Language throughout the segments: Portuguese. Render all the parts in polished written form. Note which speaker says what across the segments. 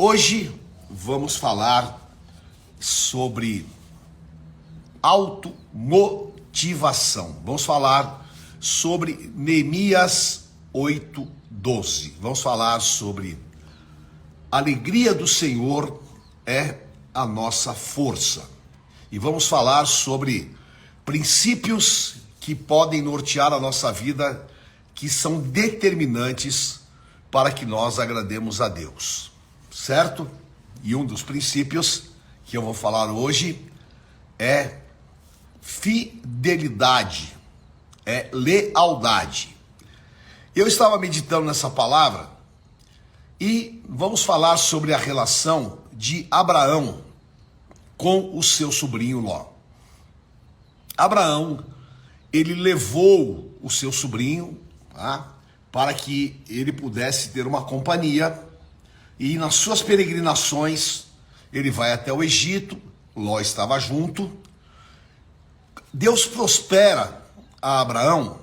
Speaker 1: Hoje vamos falar sobre automotivação. Vamos falar sobre Neemias 8:12. Vamos falar sobre a alegria do Senhor é a nossa força. E vamos falar sobre princípios que podem nortear a nossa vida, que são determinantes para que nós agrademos a Deus, certo? E um dos princípios que eu vou falar hoje é fidelidade, é lealdade. Eu estava meditando nessa palavra e vamos falar sobre a relação de Abraão com o seu sobrinho Ló. Abraão, ele levou o seu sobrinho, para que ele pudesse ter uma companhia, e nas suas peregrinações, ele vai até o Egito, Ló estava junto. Deus prospera a Abraão,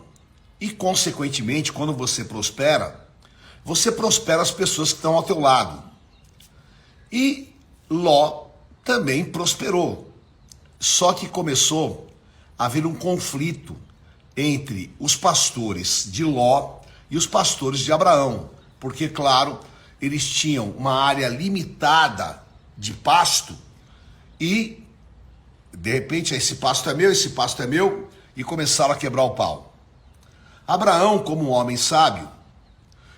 Speaker 1: e consequentemente, quando você prospera as pessoas que estão ao teu lado. E Ló também prosperou, só que começou a haver um conflito entre os pastores de Ló e os pastores de Abraão, porque, claro, eles tinham uma área limitada de pasto e, de repente, esse pasto é meu, e começaram a quebrar o pau. Abraão, como um homem sábio,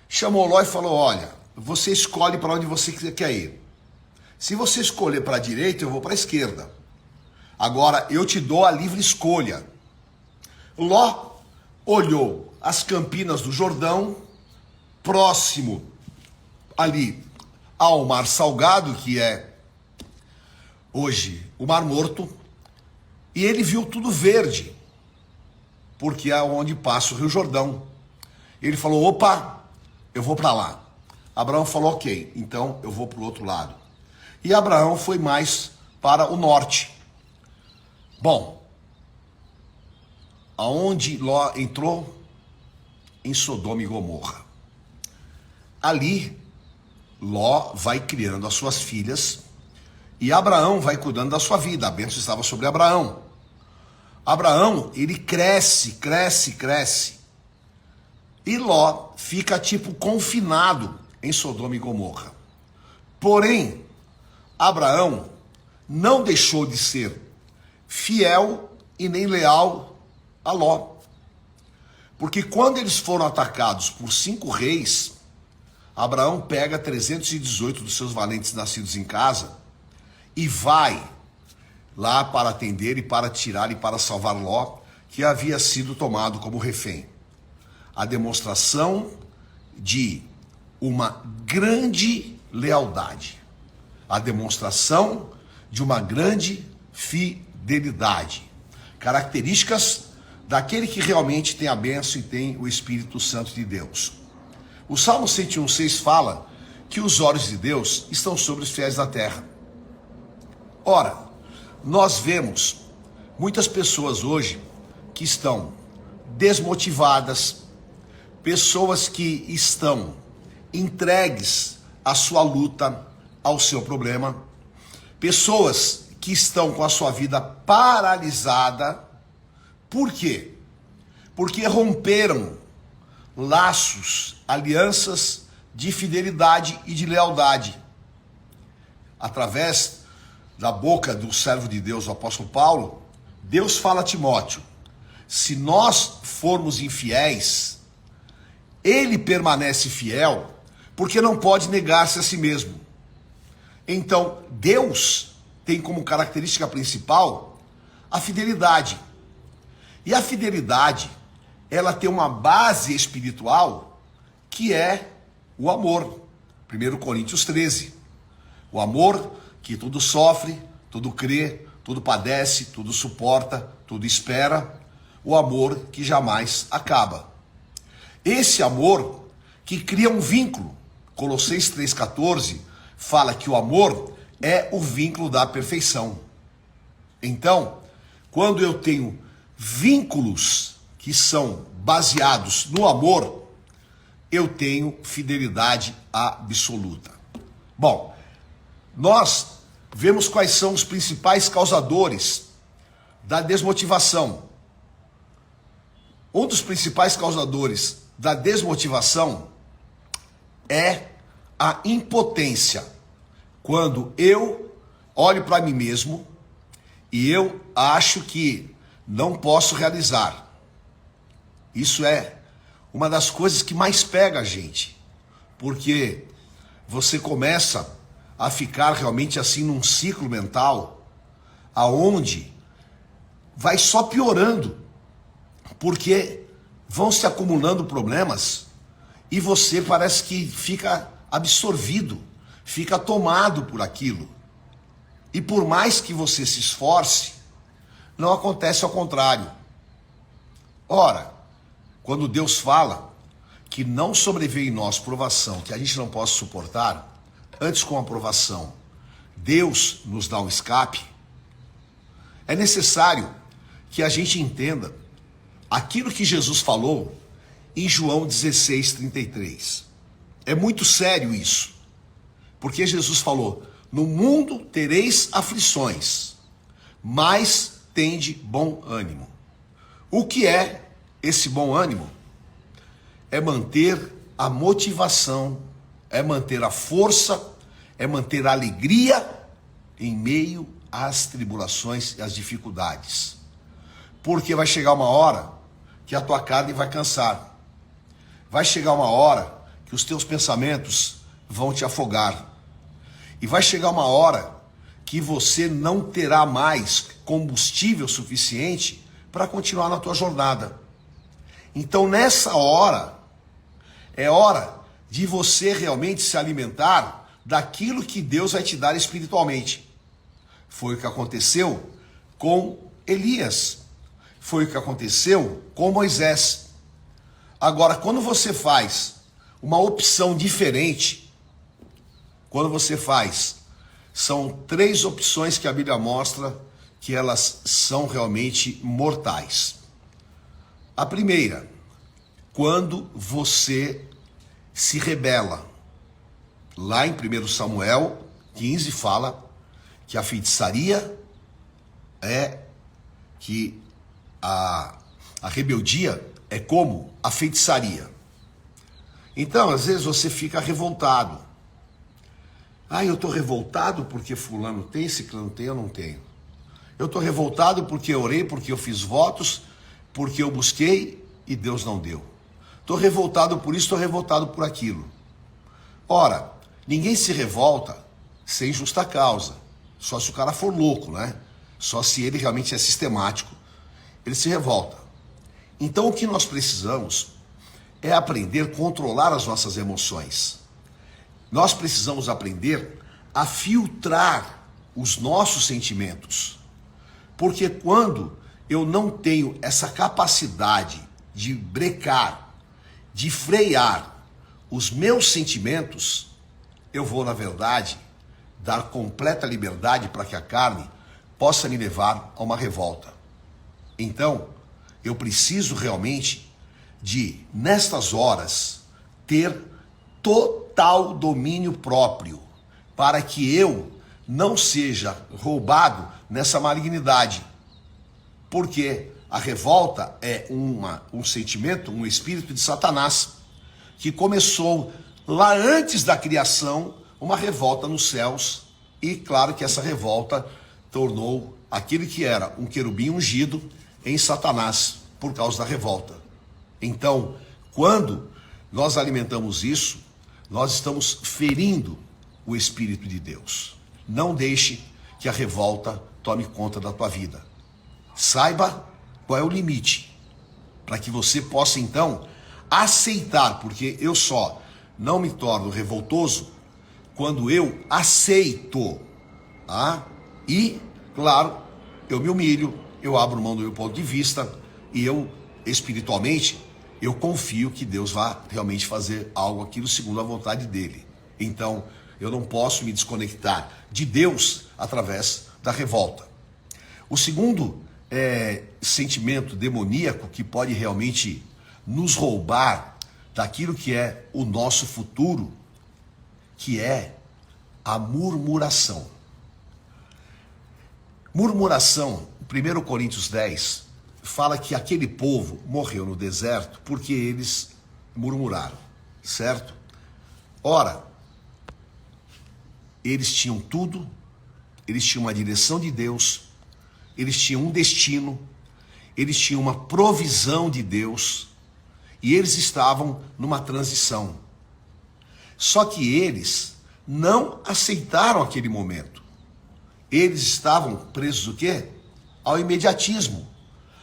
Speaker 1: chamou Ló e falou: olha, você escolhe para onde você quer ir. Se você escolher para a direita, eu vou para a esquerda. Agora, eu te dou a livre escolha. Ló olhou as campinas do Jordão, próximo ali ao Mar Salgado, que é hoje o Mar Morto, e ele viu tudo verde, porque é onde passa o Rio Jordão. Ele falou: opa, eu vou para lá. Abraão falou: ok, então eu vou para o outro lado. E Abraão foi mais para o norte. Bom, aonde Ló entrou? Em Sodoma e Gomorra. Ali, Ló vai criando as suas filhas e Abraão vai cuidando da sua vida. A bênção estava sobre Abraão. Abraão, ele cresce. E Ló fica tipo confinado em Sodoma e Gomorra. Porém, Abraão não deixou de ser fiel e nem leal a Ló. Porque quando eles foram atacados por 5 reis, Abraão pega 318 dos seus valentes nascidos em casa e vai lá para atender e para tirar e para salvar Ló, que havia sido tomado como refém. A demonstração de uma grande lealdade, a demonstração de uma grande fidelidade, características daquele que realmente tem a bênção e tem o Espírito Santo de Deus. O Salmo 101:6 fala que os olhos de Deus estão sobre os fiéis da terra. Ora, nós vemos muitas pessoas hoje que estão desmotivadas, pessoas que estão entregues à sua luta, ao seu problema, pessoas que estão com a sua vida paralisada. Por quê? Porque romperam laços, alianças de fidelidade e de lealdade. Através da boca do servo de Deus, o apóstolo Paulo, Deus fala a Timóteo: se nós formos infiéis, ele permanece fiel, porque não pode negar-se a si mesmo. Então, Deus tem como característica principal a fidelidade. E a fidelidade, ela tem uma base espiritual que é o amor. 1 Coríntios 13. O amor que tudo sofre, tudo crê, tudo padece, tudo suporta, tudo espera. O amor que jamais acaba. Esse amor que cria um vínculo. Colossenses 3,14 fala que o amor é o vínculo da perfeição. Então, quando eu tenho vínculos que são baseados no amor, eu tenho fidelidade absoluta. Bom, nós vemos quais são os principais causadores da desmotivação. Um dos principais causadores da desmotivação é a impotência. Quando eu olho para mim mesmo e eu acho que não posso realizar. Isso é uma das coisas que mais pega a gente, porque você começa a ficar realmente assim num ciclo mental aonde vai só piorando, porque vão se acumulando problemas e você parece que fica absorvido, fica tomado por aquilo. E por mais que você se esforce, não acontece ao contrário. Ora, quando Deus fala que não sobreveio em nós provação que a gente não possa suportar, antes com a provação, Deus nos dá um escape, é necessário que a gente entenda aquilo que Jesus falou em João 16:33. É muito sério isso, porque Jesus falou: no mundo tereis aflições, mas tende bom ânimo. O que é esse bom ânimo? É manter a motivação, é manter a força, é manter a alegria em meio às tribulações e às dificuldades. Porque vai chegar uma hora que a tua carne vai cansar. Vai chegar uma hora que os teus pensamentos vão te afogar. E vai chegar uma hora que você não terá mais combustível suficiente para continuar na tua jornada. Então nessa hora, é hora de você realmente se alimentar daquilo que Deus vai te dar espiritualmente. Foi o que aconteceu com Elias. Foi o que aconteceu com Moisés. Agora, quando você faz uma opção diferente, são 3 opções que a Bíblia mostra que elas são realmente mortais. A primeira, quando você se rebela. Lá em 1 Samuel 15 fala que a feitiçaria é que a rebeldia é como a feitiçaria. Então, às vezes você fica revoltado. Eu estou revoltado porque fulano tem, ciclano tem, eu não tenho. Eu estou revoltado porque eu orei, porque eu fiz votos, porque eu busquei e Deus não deu. Estou revoltado por isso, estou revoltado por aquilo. Ora, ninguém se revolta sem justa causa. Só se o cara for louco, né? Só se ele realmente é sistemático, ele se revolta. Então o que nós precisamos é aprender a controlar as nossas emoções. Nós precisamos aprender a filtrar os nossos sentimentos. Porque quando eu não tenho essa capacidade de brecar, de frear os meus sentimentos, eu vou, na verdade, dar completa liberdade para que a carne possa me levar a uma revolta. Então, eu preciso realmente de, nestas horas, ter total domínio próprio, para que eu não seja roubado nessa malignidade. Porque a revolta é um sentimento, um espírito de Satanás, que começou lá antes da criação, uma revolta nos céus, e claro que essa revolta tornou aquele que era um querubim ungido em Satanás, por causa da revolta. Então, quando nós alimentamos isso, nós estamos ferindo o Espírito de Deus. Não deixe que a revolta tome conta da tua vida. Saiba qual é o limite, para que você possa então aceitar, porque eu só não me torno revoltoso quando eu aceito, e, claro, eu me humilho, eu abro mão do meu ponto de vista e eu, espiritualmente, eu confio que Deus vai realmente fazer algo aquilo segundo a vontade dele. Então, eu não posso me desconectar de Deus através da revolta. O segundo sentimento demoníaco que pode realmente nos roubar daquilo que é o nosso futuro, que é A murmuração. Murmuração, 1 Coríntios 10, fala que aquele povo morreu no deserto porque eles murmuraram, certo? Ora, eles tinham tudo, eles tinham uma direção de Deus, eles tinham um destino, eles tinham uma provisão de Deus e eles estavam numa transição. Só que eles não aceitaram aquele momento. Eles estavam presos o quê? Ao imediatismo,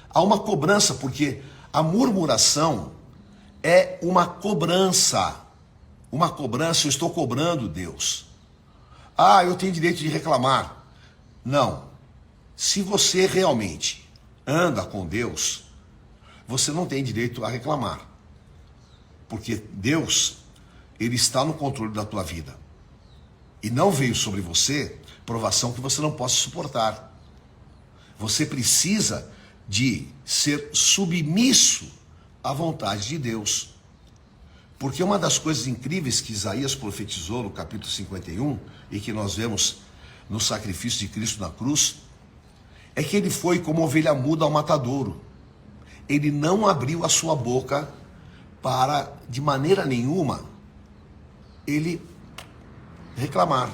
Speaker 1: a uma cobrança, porque a murmuração é uma cobrança. Uma cobrança, eu estou cobrando Deus. Ah, eu tenho direito de reclamar. Não. Se você realmente anda com Deus, você não tem direito a reclamar. Porque Deus, Ele está no controle da tua vida. E não veio sobre você provação que você não possa suportar. Você precisa de ser submisso à vontade de Deus. Porque uma das coisas incríveis que Isaías profetizou no capítulo 51, e que nós vemos no sacrifício de Cristo na cruz, é que ele foi como ovelha muda ao matadouro. Ele não abriu a sua boca para, de maneira nenhuma, ele reclamar.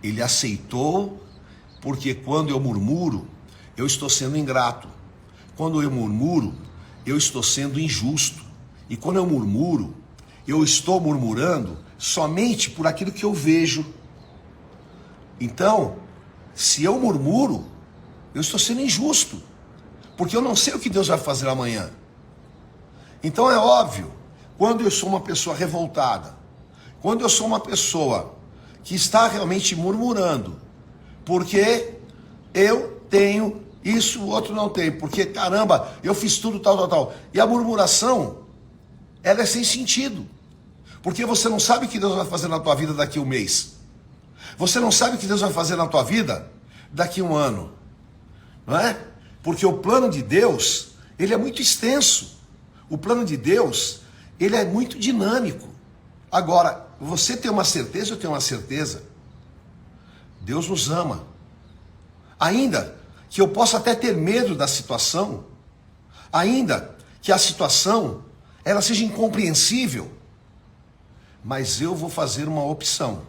Speaker 1: Ele aceitou, porque quando eu murmuro, eu estou sendo ingrato. Quando eu murmuro, eu estou sendo injusto. E quando eu murmuro, eu estou murmurando somente por aquilo que eu vejo. Então, se eu murmuro, eu estou sendo injusto, porque eu não sei o que Deus vai fazer amanhã. Então é óbvio, quando eu sou uma pessoa revoltada, quando eu sou uma pessoa que está realmente murmurando, porque eu tenho isso, o outro não tem, porque caramba, eu fiz tudo tal. E a murmuração, ela é sem sentido, porque você não sabe o que Deus vai fazer na tua vida daqui a um mês. Você não sabe o que Deus vai fazer na tua vida daqui a um ano. Não é? Porque o plano de Deus, ele é muito extenso. O plano de Deus, ele é muito dinâmico. Agora, você tem uma certeza, eu tenho uma certeza. Deus nos ama. Ainda que eu possa até ter medo da situação, ainda que a situação, ela seja incompreensível, mas eu vou fazer uma opção.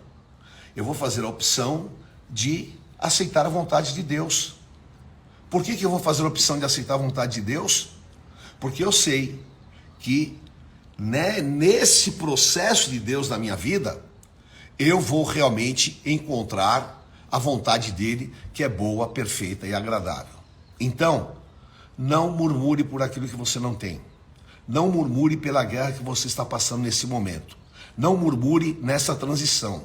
Speaker 1: Eu vou fazer a opção de aceitar a vontade de Deus. Por que eu vou fazer a opção de aceitar a vontade de Deus? Porque eu sei que nesse processo de Deus na minha vida, eu vou realmente encontrar a vontade dele, que é boa, perfeita e agradável. Então, não murmure por aquilo que você não tem. Não murmure pela guerra que você está passando nesse momento. Não murmure nessa transição.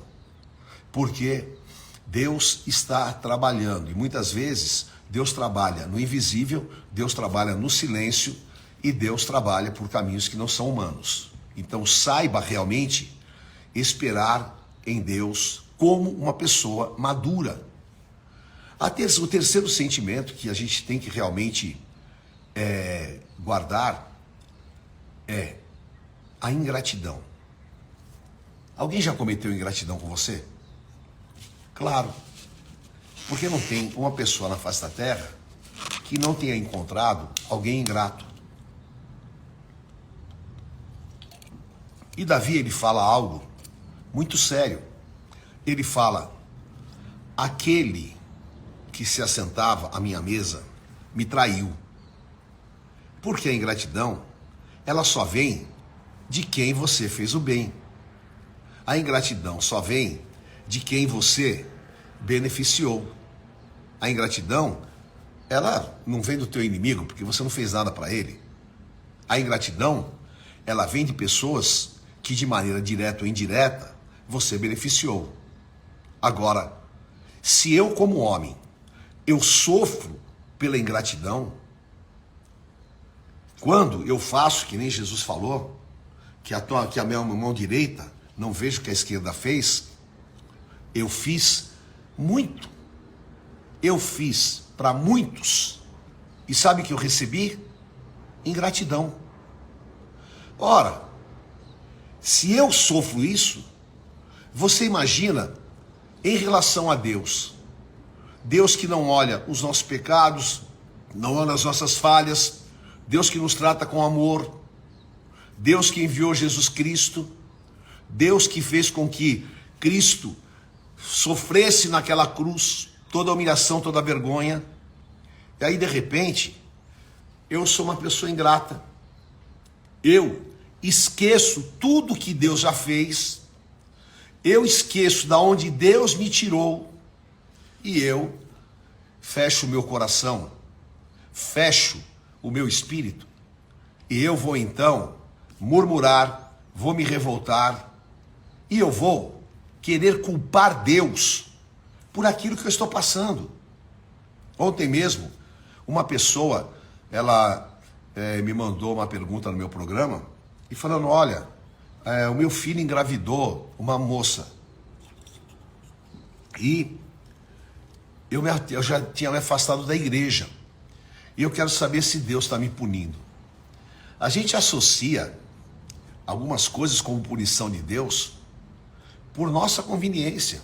Speaker 1: Porque Deus está trabalhando. E muitas vezes, Deus trabalha no invisível, Deus trabalha no silêncio e Deus trabalha por caminhos que não são humanos. Então, saiba realmente esperar em Deus como uma pessoa madura. O terceiro sentimento que a gente tem que realmente guardar é a ingratidão. Alguém já cometeu ingratidão com você? Claro, porque não tem uma pessoa na face da terra que não tenha encontrado alguém ingrato. E Davi, ele fala algo muito sério. Ele fala: aquele que se assentava à minha mesa me traiu. Porque a ingratidão, ela só vem de quem você fez o bem. A ingratidão só vem de quem você beneficiou. A ingratidão, ela não vem do teu inimigo, porque você não fez nada para ele. A ingratidão, ela vem de pessoas que de maneira direta ou indireta, você beneficiou. Agora, se eu como homem, eu sofro pela ingratidão, quando eu faço, que nem Jesus falou, que a minha mão direita não vejo o que a esquerda fez, eu fiz muito. Eu fiz para muitos. E sabe o que eu recebi? Ingratidão. Ora, se eu sofro isso, você imagina em relação a Deus. Deus que não olha os nossos pecados, não olha as nossas falhas, Deus que nos trata com amor, Deus que enviou Jesus Cristo, Deus que fez com que Cristo sofresse naquela cruz toda a humilhação, toda a vergonha. E aí de repente, eu sou uma pessoa ingrata. Eu esqueço tudo que Deus já fez. Eu esqueço da onde Deus me tirou. E eu fecho o meu coração, fecho o meu espírito. E eu vou então murmurar, vou me revoltar. E eu vou querer culpar Deus por aquilo que eu estou passando. Ontem mesmo, uma pessoa, ela me mandou uma pergunta no meu programa e falando, olha, o meu filho engravidou uma moça e eu já tinha me afastado da igreja e eu quero saber se Deus está me punindo. A gente associa algumas coisas como punição de Deus por nossa conveniência,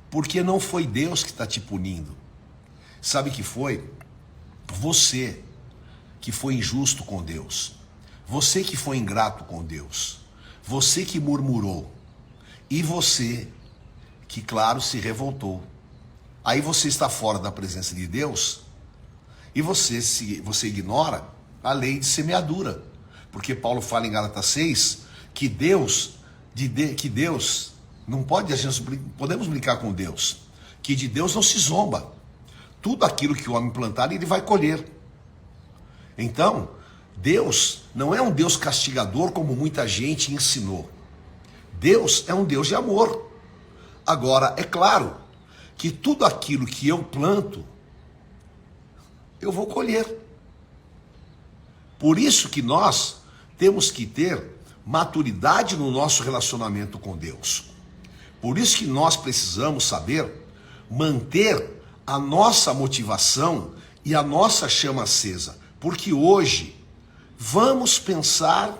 Speaker 1: porque não foi Deus que está te punindo. Sabe que foi? Você que foi injusto com Deus, você que foi ingrato com Deus, você que murmurou, e você que, claro, se revoltou. Aí você está fora da presença de Deus e você ignora a lei de semeadura, porque Paulo fala em Gálatas 6 que Deus não pode, podemos brincar com Deus, que de Deus não se zomba. Tudo aquilo que o homem plantar, ele vai colher. Então, Deus não é um Deus castigador como muita gente ensinou. Deus é um Deus de amor. Agora, é claro que tudo aquilo que eu planto, eu vou colher. Por isso que nós temos que ter maturidade no nosso relacionamento com Deus. Por isso que nós precisamos saber manter a nossa motivação e a nossa chama acesa. Porque hoje vamos pensar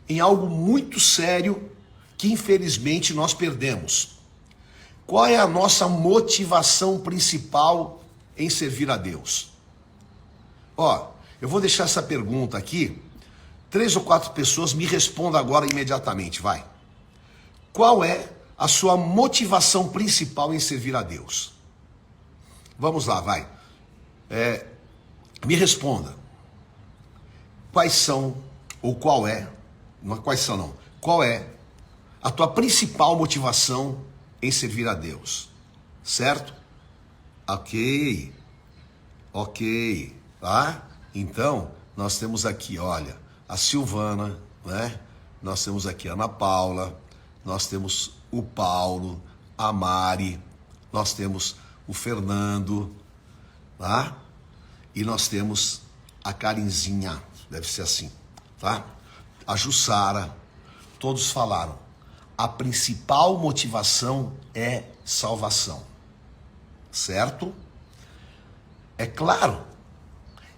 Speaker 1: em algo muito sério que infelizmente nós perdemos. Qual é a nossa motivação principal em servir a Deus? Eu vou deixar essa pergunta aqui. 3 ou 4 pessoas me respondam agora imediatamente, vai. Qual é a sua motivação principal em servir a Deus? Vamos lá, vai. Me responda. Quais são, ou qual é, não quais são não, qual é a tua principal motivação em servir a Deus? Certo? Ok, tá? Então, nós temos aqui, olha, a Silvana, né? Nós temos aqui a Ana Paula, nós temos o Paulo, a Mari, nós temos o Fernando, tá? E nós temos a Karinzinha, deve ser assim, tá? A Jussara, todos falaram. A principal motivação é salvação, certo? É claro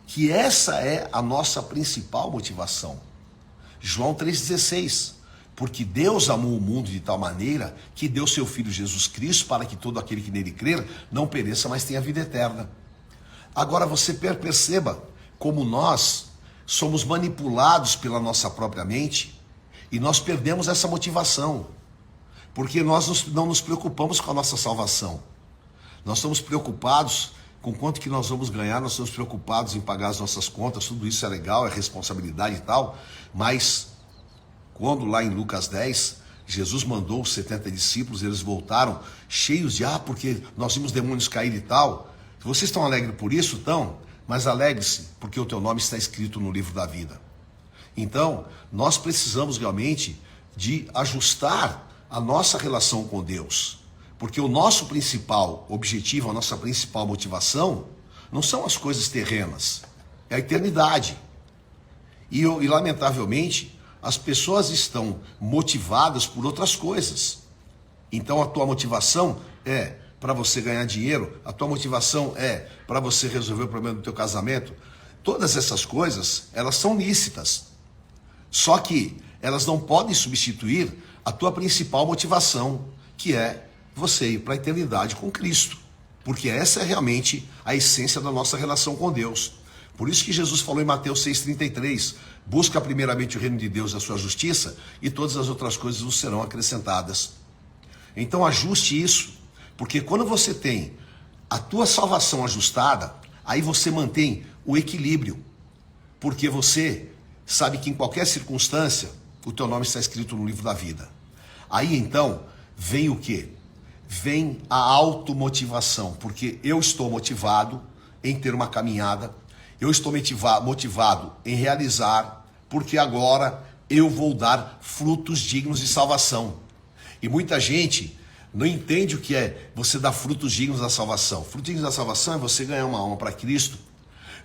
Speaker 1: que essa é a nossa principal motivação. João 3,16, porque Deus amou o mundo de tal maneira que deu seu Filho Jesus Cristo para que todo aquele que nele crer não pereça, mas tenha vida eterna. Agora você perceba como nós somos manipulados pela nossa própria mente e nós perdemos essa motivação, porque nós não nos preocupamos com a nossa salvação. Nós estamos preocupados com quanto que nós vamos ganhar, nós estamos preocupados em pagar as nossas contas, tudo isso é legal, é responsabilidade e tal, mas quando lá em Lucas 10, Jesus mandou os 70 discípulos, eles voltaram cheios de, porque nós vimos demônios cair e tal. Vocês estão alegres por isso? Estão? Mas alegre-se, porque o teu nome está escrito no livro da vida. Então, nós precisamos realmente de ajustar a nossa relação com Deus. Porque o nosso principal objetivo, a nossa principal motivação, não são as coisas terrenas, é a eternidade. E lamentavelmente, as pessoas estão motivadas por outras coisas. Então a tua motivação é para você ganhar dinheiro, a tua motivação é para você resolver o problema do teu casamento. Todas essas coisas, elas são lícitas. Só que elas não podem substituir a tua principal motivação, que é você ir para a eternidade com Cristo, porque essa é realmente a essência da nossa relação com Deus. Por isso que Jesus falou em Mateus 6,33, busca primeiramente o reino de Deus e a sua justiça, e todas as outras coisas vos serão acrescentadas. Então ajuste isso, porque quando você tem a tua salvação ajustada, aí você mantém o equilíbrio, porque você sabe que em qualquer circunstância, o teu nome está escrito no livro da vida. Aí então, vem o quê? Vem a automotivação, porque eu estou motivado em ter uma caminhada, eu estou motivado em realizar, porque agora eu vou dar frutos dignos de salvação. E muita gente não entende o que é você dar frutos dignos da salvação. Frutos dignos da salvação é você ganhar uma alma para Cristo.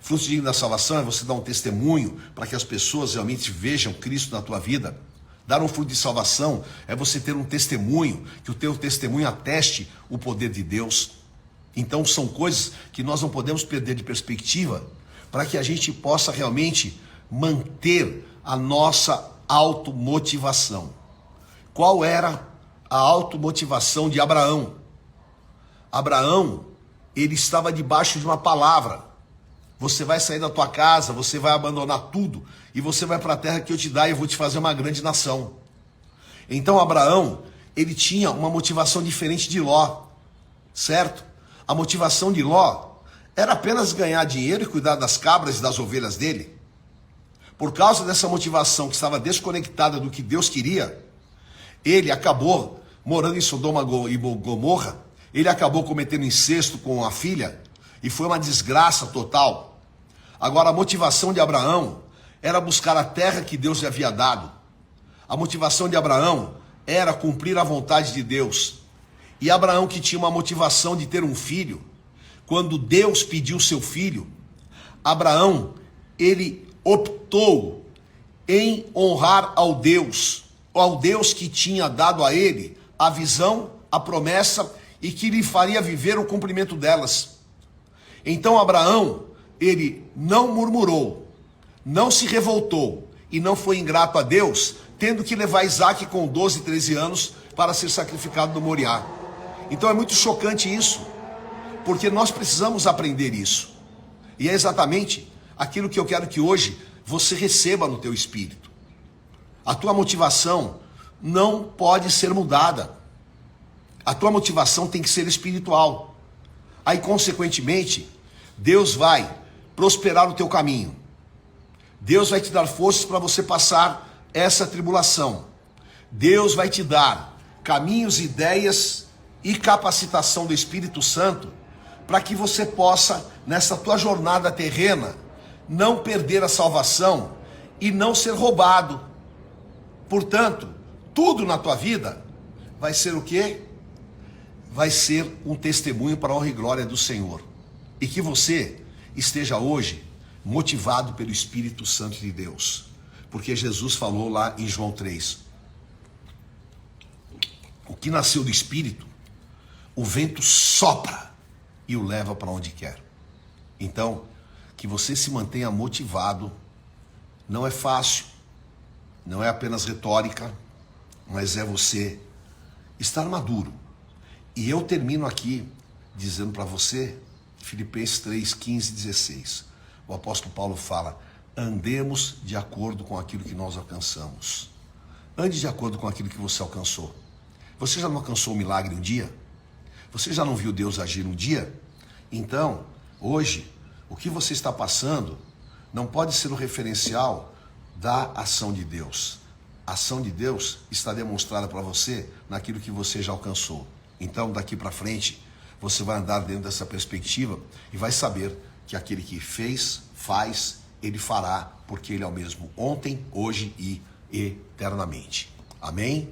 Speaker 1: Frutos dignos da salvação é você dar um testemunho para que as pessoas realmente vejam Cristo na tua vida. Dar um fruto de salvação é você ter um testemunho, que o teu testemunho ateste o poder de Deus. Então são coisas que nós não podemos perder de perspectiva, para que a gente possa realmente manter a nossa automotivação. Qual era a automotivação de Abraão? Abraão, ele estava debaixo de uma palavra. Você vai sair da tua casa, você vai abandonar tudo, e você vai para a terra que eu te dar e eu vou te fazer uma grande nação. Então Abraão, ele tinha uma motivação diferente de Ló, certo? A motivação de Ló era apenas ganhar dinheiro e cuidar das cabras e das ovelhas dele. Por causa dessa motivação que estava desconectada do que Deus queria, ele acabou morando em Sodoma e Gomorra, ele acabou cometendo incesto com a filha, e foi uma desgraça total. Agora, a motivação de Abraão era buscar a terra que Deus lhe havia dado. A motivação de Abraão era cumprir a vontade de Deus. E Abraão, que tinha uma motivação de ter um filho, quando Deus pediu seu filho, Abraão, ele optou em honrar ao Deus que tinha dado a ele a visão, a promessa e que lhe faria viver o cumprimento delas. Então Abraão, ele não murmurou, não se revoltou e não foi ingrato a Deus, tendo que levar Isaac com 12, 13 anos para ser sacrificado no Moriá. Então é muito chocante isso, porque nós precisamos aprender isso. E é exatamente aquilo que eu quero que hoje você receba no teu espírito. A tua motivação não pode ser mudada. A tua motivação tem que ser espiritual. Aí, consequentemente, Deus vai prosperar o teu caminho. Deus vai te dar forças para você passar essa tribulação. Deus vai te dar caminhos, ideias e capacitação do Espírito Santo para que você possa, nessa tua jornada terrena, não perder a salvação e não ser roubado. Portanto, tudo na tua vida vai ser o quê? Vai ser um testemunho para a honra e glória do Senhor. E que você esteja hoje motivado pelo Espírito Santo de Deus. Porque Jesus falou lá em João 3. O que nasceu do Espírito, o vento sopra e o leva para onde quer. Então, que você se mantenha motivado. Não é fácil, não é apenas retórica, mas é você estar maduro. E eu termino aqui dizendo para você, Filipenses 3, 15 e 16. O apóstolo Paulo fala, andemos de acordo com aquilo que nós alcançamos. Ande de acordo com aquilo que você alcançou. Você já não alcançou um milagre um dia? Você já não viu Deus agir um dia? Então, hoje, o que você está passando não pode ser o referencial da ação de Deus. A ação de Deus está demonstrada para você naquilo que você já alcançou. Então, daqui para frente, você vai andar dentro dessa perspectiva e vai saber que aquele que fez, faz, ele fará, porque ele é o mesmo ontem, hoje e eternamente. Amém?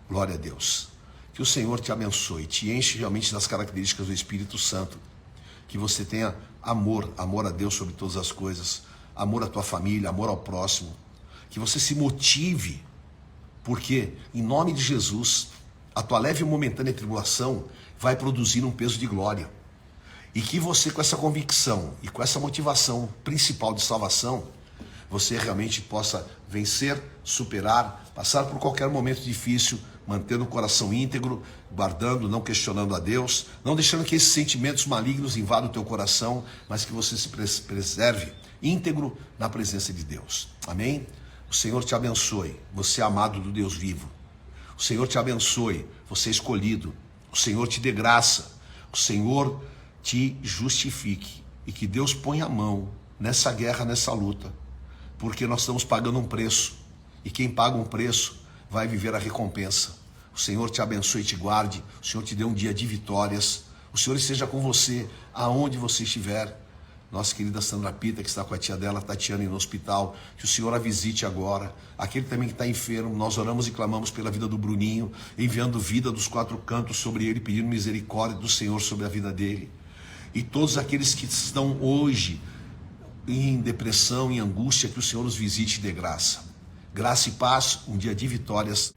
Speaker 1: Glória a Deus. Que o Senhor te abençoe, te enche realmente das características do Espírito Santo. Que você tenha amor a Deus sobre todas as coisas, amor à tua família, amor ao próximo. Que você se motive, porque em nome de Jesus, a tua leve e momentânea tribulação vai produzir um peso de glória. E que você, com essa convicção e com essa motivação principal de salvação, você realmente possa vencer, superar, passar por qualquer momento difícil, mantendo o coração íntegro, guardando, não questionando a Deus, não deixando que esses sentimentos malignos invadam o teu coração, mas que você se preserve íntegro na presença de Deus. Amém? O Senhor te abençoe, você é amado do Deus vivo. O Senhor te abençoe, você é escolhido. O Senhor te dê graça, o Senhor te justifique. E que Deus ponha a mão nessa guerra, nessa luta, porque nós estamos pagando um preço. E quem paga um preço vai viver a recompensa. O Senhor te abençoe e te guarde. O Senhor te dê um dia de vitórias. O Senhor esteja com você, aonde você estiver. Nossa querida Sandra Pita, que está com a tia dela, Tatiana, no hospital, que o Senhor a visite agora. Aquele também que está enfermo, nós oramos e clamamos pela vida do Bruninho, enviando vida dos quatro cantos sobre ele, pedindo misericórdia do Senhor sobre a vida dele. E todos aqueles que estão hoje em depressão, em angústia, que o Senhor os visite e dê graça. Graça e paz, um dia de vitórias.